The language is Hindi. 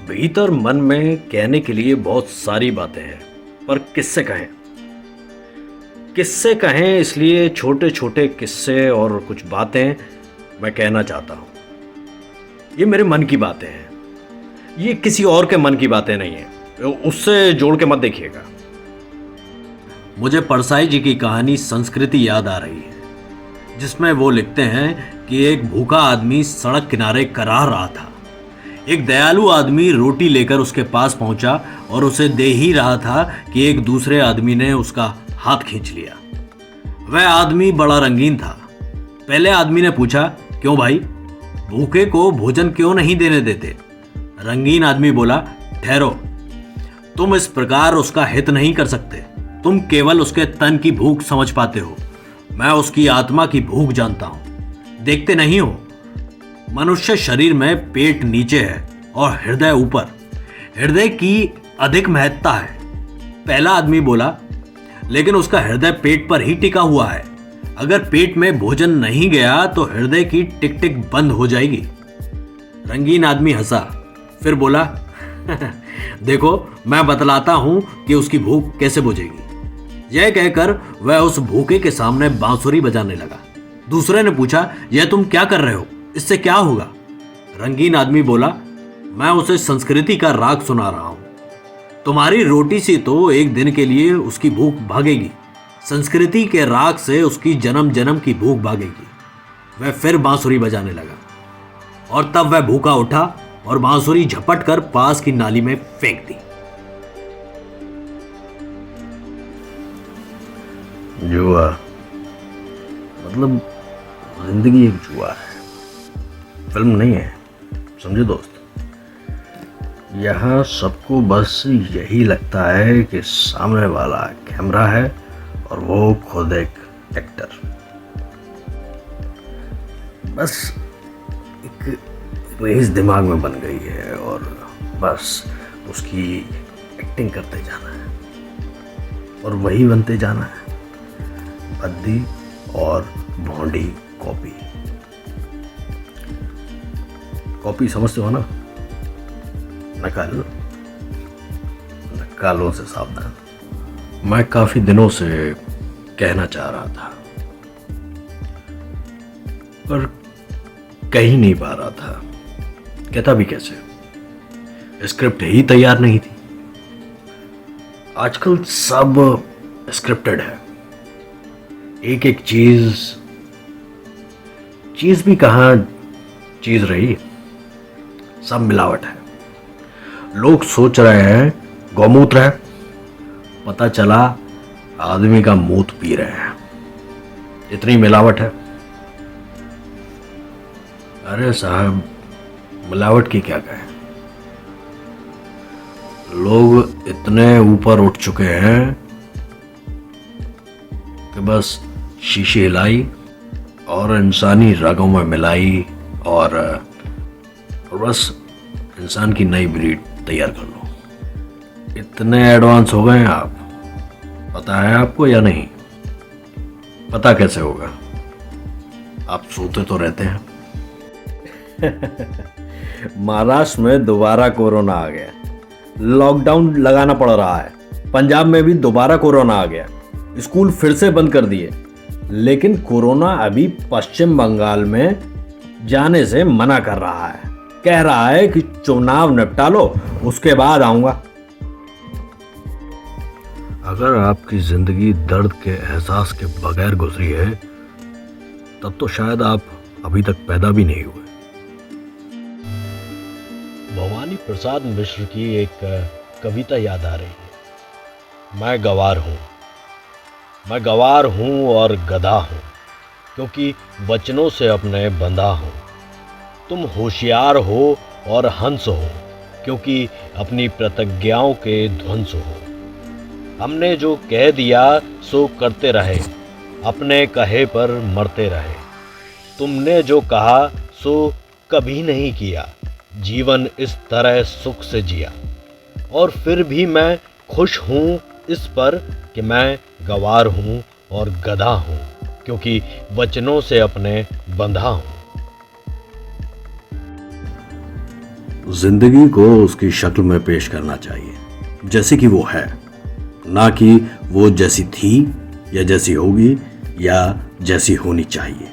भीतर मन में कहने के लिए बहुत सारी बातें हैं, पर किससे कहें? किससे कहें, इसलिए छोटे छोटे किस्से और कुछ बातें मैं कहना चाहता हूं। ये मेरे मन की बातें हैं, ये किसी और के मन की बातें नहीं है, उससे जोड़ के मत देखिएगा। मुझे परसाई जी की कहानी संस्कृति याद आ रही है, जिसमें वो लिखते हैं कि एक भूखा आदमी सड़क किनारे कराह रहा था। एक दयालु आदमी रोटी लेकर उसके पास पहुंचा और उसे दे ही रहा था कि एक दूसरे आदमी ने उसका हाथ खींच लिया। वह आदमी बड़ा रंगीन था। पहले आदमी ने पूछा, क्यों भाई, भूखे को भोजन क्यों नहीं देने देते? रंगीन आदमी बोला, ठहरो, तुम इस प्रकार उसका हित नहीं कर सकते। तुम केवल उसके तन की भूख समझ पाते हो, मैं उसकी आत्मा की भूख जानता हूं। देखते नहीं हो, मनुष्य शरीर में पेट नीचे है और हृदय ऊपर। हृदय की अधिक महत्ता है। पहला आदमी बोला, लेकिन उसका हृदय पेट पर ही टिका हुआ है। अगर पेट में भोजन नहीं गया तो हृदय की टिक टिक बंद हो जाएगी। रंगीन आदमी हंसा, फिर बोला, देखो मैं बतलाता हूं कि उसकी भूख कैसे बुझेगी। यह कहकर वह उस भूखे के सामने बांसुरी बजाने लगा। दूसरे ने पूछा, यह तुम क्या कर रहे हो, इससे क्या होगा? रंगीन आदमी बोला, मैं उसे संस्कृति का राग सुना रहा हूं। तुम्हारी रोटी से तो एक दिन के लिए उसकी भूख भागेगी, संस्कृति के राग से उसकी जन्म जन्म की भूख भागेगी। वह फिर बांसुरी बजाने लगा और तब वह भूखा उठा और बांसुरी झपट कर पास की नाली में फेंक दी। जुआ मतलब जिंदगी एक जुआ है, फिल्म नहीं है, समझे दोस्त। यहाँ सबको बस यही लगता है कि सामने वाला कैमरा है और वो खुद एक एक्टर। बस एक रेस दिमाग में बन गई है और बस उसकी एक्टिंग करते जाना है और वही बनते जाना है, भद्दी और भोंडी कॉपी। कॉपी समझते हो ना? नक्कालों से सावधान। मैं काफी दिनों से कहना चाह रहा था, पर कह ही नहीं पा रहा था। कहता भी कैसे, स्क्रिप्ट ही तैयार नहीं थी। आजकल सब स्क्रिप्टेड है। एक एक चीज भी कहां चीज रही, सब मिलावट है। लोग सोच रहे हैं गौमूत्र है, पता चला आदमी का मूत पी रहे हैं। इतनी मिलावट है। अरे साहब, मिलावट की क्या कहें। लोग इतने ऊपर उठ चुके हैं कि बस शीशी हिलाई और इंसानी रगों में मिलाई और बस इंसान की नई ब्रीड तैयार कर लो। इतने एडवांस हो गए हैं आप। पता है आपको या नहीं? पता कैसे होगा? आप सोते तो रहते हैं। महाराष्ट्र में दोबारा कोरोना आ गया, लॉकडाउन लगाना पड़ रहा है। पंजाब में भी दोबारा कोरोना आ गया, स्कूल फिर से बंद कर दिए। लेकिन कोरोना अभी पश्चिम बंगाल में जाने से मना कर रहा है। कह रहा है कि चुनाव निपटा लो, उसके बाद आऊंगा। अगर आपकी जिंदगी दर्द के एहसास के बगैर गुजरी है, तब तो शायद आप अभी तक पैदा भी नहीं हुए। भवानी प्रसाद मिश्र की एक कविता याद आ रही है। मैं गवार हूं और गधा हूं, क्योंकि वचनों से अपने बंधा हूं। तुम होशियार हो और हंस हो, क्योंकि अपनी प्रतिज्ञाओं के ध्वंस हो। हमने जो कह दिया सो करते रहे, अपने कहे पर मरते रहे। तुमने जो कहा सो कभी नहीं किया, जीवन इस तरह सुख से जिया। और फिर भी मैं खुश हूँ इस पर कि मैं गवार हूँ और गधा हूँ, क्योंकि वचनों से अपने बंधा हूँ। जिंदगी को उसकी शक्ल में पेश करना चाहिए, जैसे कि वो है, ना कि वो जैसी थी या जैसी होगी या जैसी होनी चाहिए।